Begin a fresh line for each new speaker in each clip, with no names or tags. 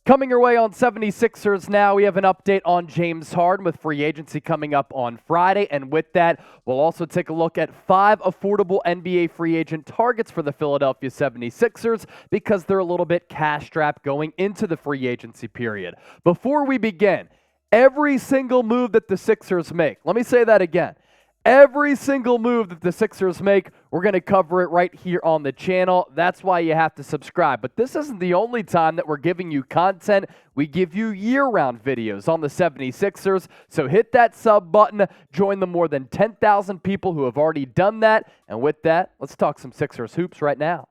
Coming your way on 76ers now, we have an update on James Harden with free agency coming up on Friday. And with that, we'll also take a look at 5 affordable NBA free agent targets for the Philadelphia 76ers because they're a little bit cash-strapped going into the free agency period. Before we begin, every single move that the Sixers make, let me say that again. Every single move that the Sixers make, we're going to cover it right here on the channel. That's why you have to subscribe. But this isn't the only time that we're giving you content. We give you year-round videos on the 76ers. So hit that sub button. Join the more than 10,000 people who have already done that. And with that, let's talk some Sixers hoops right now.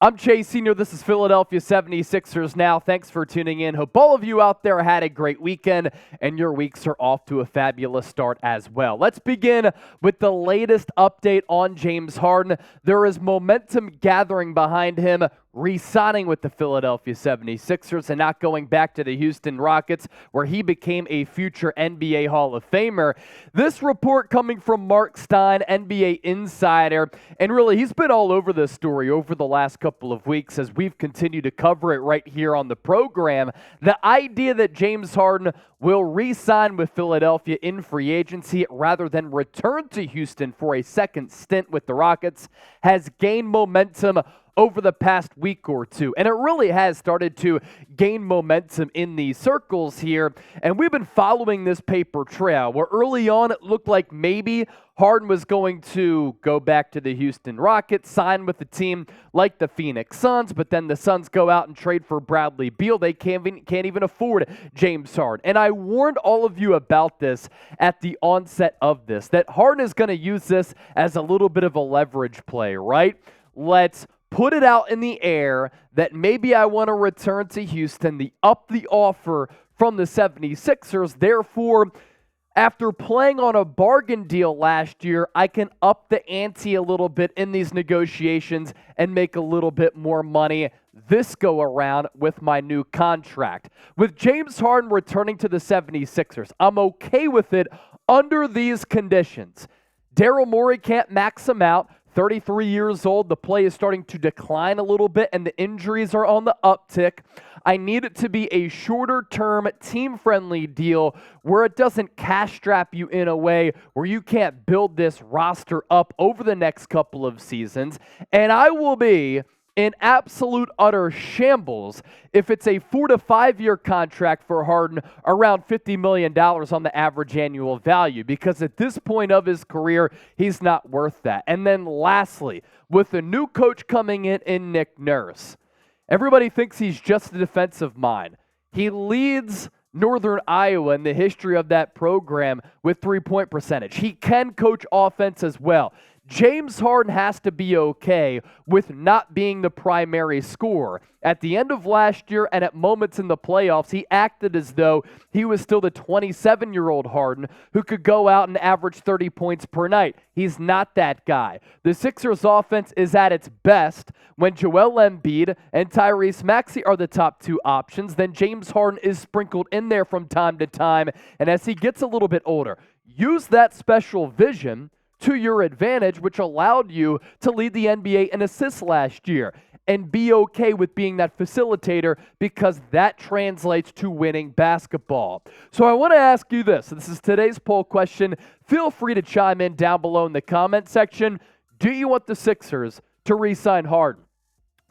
I'm Chase Sr. This is Philadelphia 76ers Now. Thanks for tuning in. Hope all of you out there had a great weekend and your weeks are off to a fabulous start as well. Let's begin with the latest update on James Harden. There is momentum gathering behind him re-signing with the Philadelphia 76ers and not going back to the Houston Rockets where he became a future NBA Hall of Famer. This report coming from Marc, Stein, NBA insider, and really he's been all over this story over the last couple of weeks as we've continued to cover it right here on the program. The idea that James Harden will re-sign with Philadelphia in free agency rather than return to Houston for a second stint with the Rockets has gained momentum over the past week or two. And it really has started to gain momentum in these circles here. And we've been following this paper trail where early on it looked like maybe Harden was going to go back to the Houston Rockets, sign with a team like the Phoenix Suns, but then the Suns go out and trade for Bradley Beal. They can't even afford James Harden. And I warned all of you about this at the onset of this, that Harden is going to use this as a little bit of a leverage play, right? Let's put it out in the air that maybe I want to return to Houston, up the offer from the 76ers. Therefore, after playing on a bargain deal last year, I can up the ante a little bit in these negotiations and make a little bit more money this go around with my new contract. With James Harden returning to the 76ers, I'm okay with it under these conditions. Daryl Morey can't max him out. 33 years old, the play is starting to decline a little bit, and the injuries are on the uptick. I need it to be a shorter-term, team-friendly deal where it doesn't cash-strap you in a way where you can't build this roster up over the next couple of seasons. And I will be in absolute utter shambles if it's a 4 to 5 year contract for Harden around $50 million on the average annual value, because at this point of his career, he's not worth that. And then lastly, with a new coach coming in Nick Nurse, everybody thinks he's just a defensive mind. He leads Northern Iowa in the history of that program with three-point percentage. He can coach offense as well. James Harden has to be okay with not being the primary scorer. At the end of last year and at moments in the playoffs, he acted as though he was still the 27-year-old Harden who could go out and average 30 points per night. He's not that guy. The Sixers offense is at its best when Joel Embiid and Tyrese Maxey are the top two options. Then James Harden is sprinkled in there from time to time. And as he gets a little bit older, use that special vision to your advantage, which allowed you to lead the NBA in assists last year, and be okay with being that facilitator because that translates to winning basketball. So I want to ask you this. This is today's poll question. Feel free to chime in down below in the comment section. Do you want the Sixers to re-sign Harden?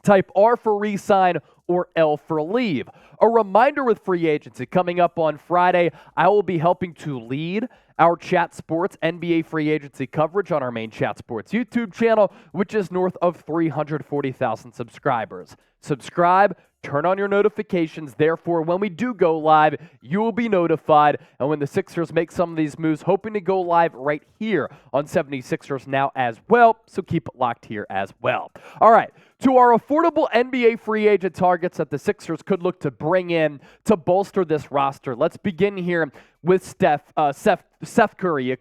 Type R for re-sign or L for leave. A reminder with free agency coming up on Friday, I will be helping to lead our Chat Sports NBA free agency coverage on our main Chat Sports YouTube channel, which is north of 340,000 subscribers. Subscribe, turn on your notifications. Therefore, when we do go live, you will be notified. And when the Sixers make some of these moves, hoping to go live right here on 76ers Now as well. So keep it locked here as well. All right. To our affordable NBA free agent targets that the Sixers could look to bring in to bolster this roster. Let's begin here with Seth Curry,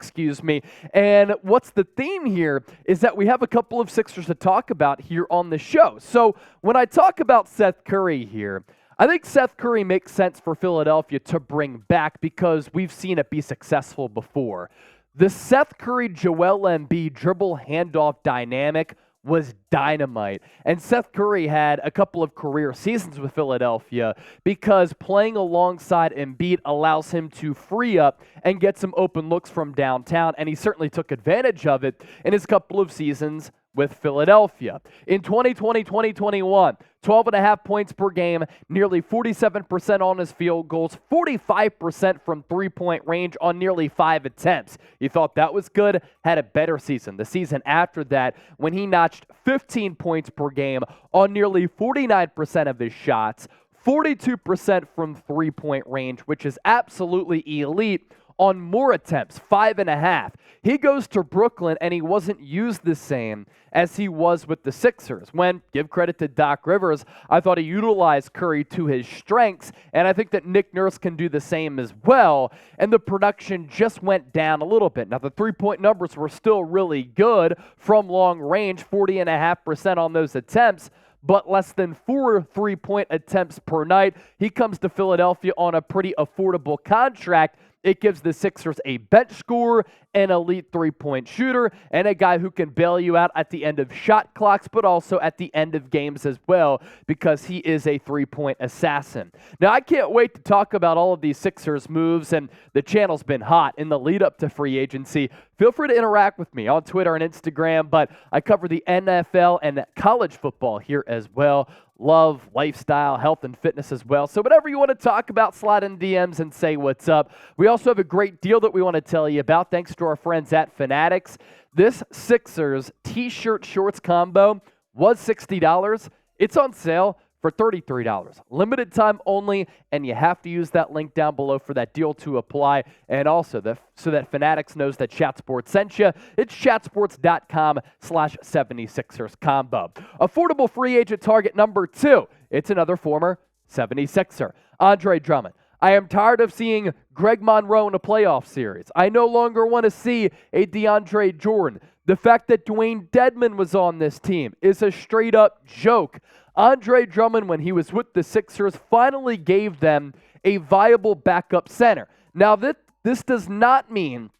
And what's the theme here is that we have a couple of Sixers to talk about here on the show. So when I talk about Seth Curry here, I think Seth Curry makes sense for Philadelphia to bring back because we've seen it be successful before. The Seth Curry, Joel Embiid dribble handoff dynamic was dynamite. And Seth Curry had a couple of career seasons with Philadelphia because playing alongside Embiid allows him to free up and get some open looks from downtown, and he certainly took advantage of it in his couple of seasons with Philadelphia. In 2020-2021, 12.5 points per game, nearly 47% on his field goals, 45% from three-point range on nearly 5 attempts. You thought that was good? Had a better season. The season after that, when he notched 15 points per game on nearly 49% of his shots, 42% from three-point range, which is absolutely elite on more attempts, 5.5. He goes to Brooklyn, and he wasn't used the same as he was with the Sixers. When, give credit to Doc Rivers, I thought he utilized Curry to his strengths, and I think that Nick Nurse can do the same as well, and the production just went down a little bit. Now, the three-point numbers were still really good from long range, 40.5% on those attempts, but less than 4 three-point attempts per night. He comes to Philadelphia on a pretty affordable contract. It gives the Sixers a bench scorer, an elite three-point shooter, and a guy who can bail you out at the end of shot clocks, but also at the end of games as well, because he is a three-point assassin. Now, I can't wait to talk about all of these Sixers moves, and the channel's been hot in the lead-up to free agency. Feel free to interact with me on Twitter and Instagram, but I cover the NFL and college football here as well. Love, lifestyle, health, and fitness as well. So whatever you want to talk about, slide in DMs and say what's up. We also have a great deal that we want to tell you about thanks to our friends at Fanatics. This Sixers t-shirt shorts combo was $60. It's on sale for $33. Limited time only, and you have to use that link down below for that deal to apply. And also, so that Fanatics knows that Chat Sports sent you, it's chatsports.com/76ers combo. Affordable free agent target number 2. It's another former 76er, Andre Drummond. I am tired of seeing Greg Monroe in a playoff series. I no longer want to see a DeAndre Jordan. The fact that Dwayne Dedmon was on this team is a straight-up joke. Andre Drummond, when he was with the Sixers, finally gave them a viable backup center. Now, this does not mean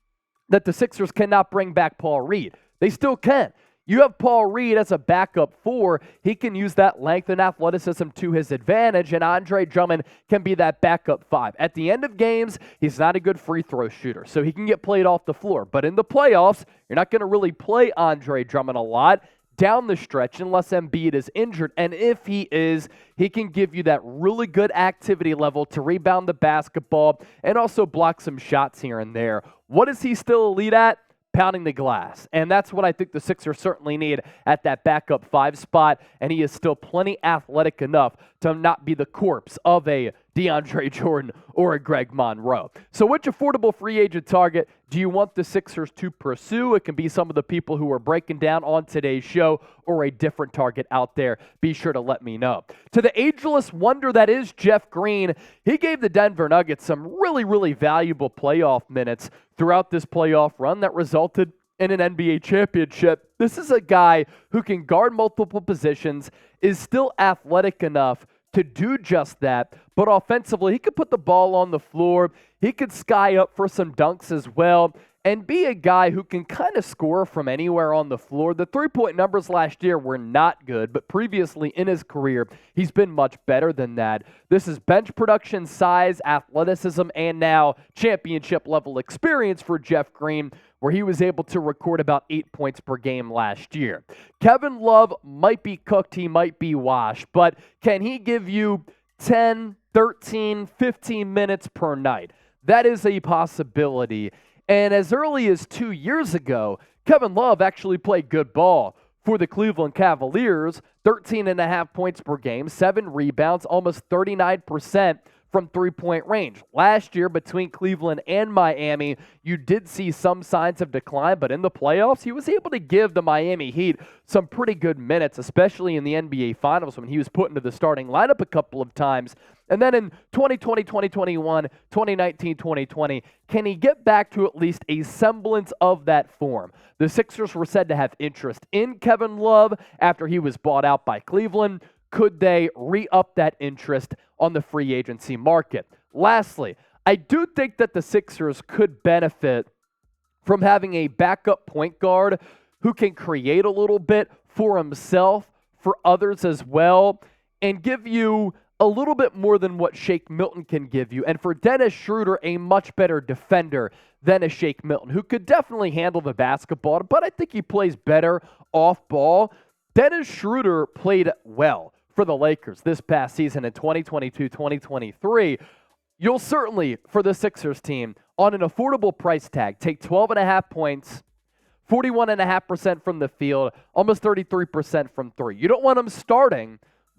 that the Sixers cannot bring back Paul Reed. They still can. You have Paul Reed as a backup 4. He can use that length and athleticism to his advantage, and Andre Drummond can be that backup 5. At the end of games, he's not a good free throw shooter, so he can get played off the floor. But in the playoffs, you're not going to really play Andre Drummond a lot down the stretch unless Embiid is injured. And if he is, he can give you that really good activity level to rebound the basketball and also block some shots here and there. What is he still elite at? Pounding the glass. And that's what I think the Sixers certainly need at that backup 5 spot, and he is still plenty athletic enough to not be the corpse of a DeAndre Jordan or a Greg Monroe. So which affordable free agent target do you want the Sixers to pursue? It can be some of the people who are breaking down on today's show or a different target out there. Be sure to let me know. To the ageless wonder that is Jeff Green, he gave the Denver Nuggets some really, really valuable playoff minutes throughout this playoff run that resulted in an NBA championship. This is a guy who can guard multiple positions, is still athletic enough to do just that, but offensively, he could put the ball on the floor. He could sky up for some dunks as well and be a guy who can kind of score from anywhere on the floor. The three-point numbers last year were not good, but previously in his career, he's been much better than that. This is bench production, size, athleticism, and now championship-level experience for Jeff Green, where he was able to record about 8 points per game last year. Kevin Love might be cooked, he might be washed, but can he give you 10, 13, 15 minutes per night? That is a possibility. And as early as 2 years ago, Kevin Love actually played good ball for the Cleveland Cavaliers, 13.5 points per game, 7 rebounds, almost 39% from three-point range. Last year, between Cleveland and Miami, you did see some signs of decline, but in the playoffs, he was able to give the Miami Heat some pretty good minutes, especially in the NBA Finals when he was put into the starting lineup a couple of times. And then in 2020, 2021, 2019, 2020, can he get back to at least a semblance of that form? The Sixers were said to have interest in Kevin Love after he was bought out by Cleveland. Could they re-up that interest on the free agency market? Lastly, I do think that the Sixers could benefit from having a backup point guard who can create a little bit for himself, for others as well, and give you a little bit more than what Shake Milton can give you. And for Dennis Schroder, a much better defender than a Shake Milton, who could definitely handle the basketball, but I think he plays better off ball. Dennis Schroder played well for the Lakers this past season in 2022-2023. You'll certainly, for the Sixers team, on an affordable price tag, take 12.5 points, 41.5% from the field, almost 33% from three. You don't want him starting,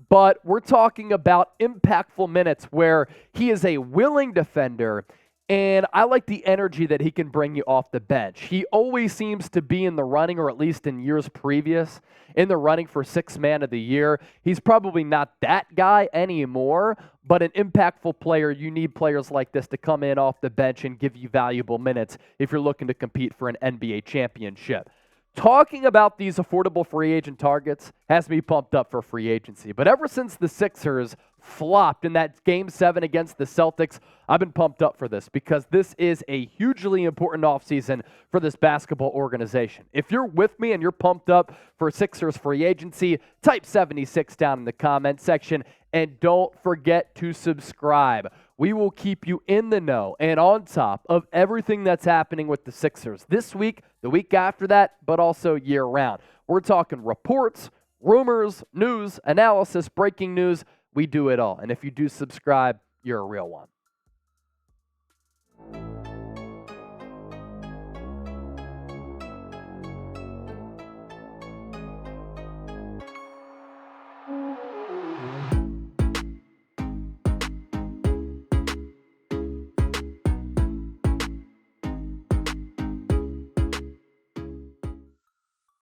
but we're talking about impactful minutes where he is a willing defender, and I like the energy that he can bring you off the bench. He always seems to be in the running, or at least in years previous, in the running for Sixth Man of the Year. He's probably not that guy anymore, but an impactful player. You need players like this to come in off the bench and give you valuable minutes if you're looking to compete for an NBA championship. Talking about these affordable free agent targets has me pumped up for free agency. But ever since the Sixers flopped in that Game 7 against the Celtics, I've been pumped up for this because this is a hugely important offseason for this basketball organization. If you're with me and you're pumped up for Sixers free agency, type 76 down in the comment section. And don't forget to subscribe. We will keep you in the know and on top of everything that's happening with the Sixers this week, the week after that, but also year-round. We're talking reports, rumors, news, analysis, breaking news. We do it all. And if you do subscribe, you're a real one.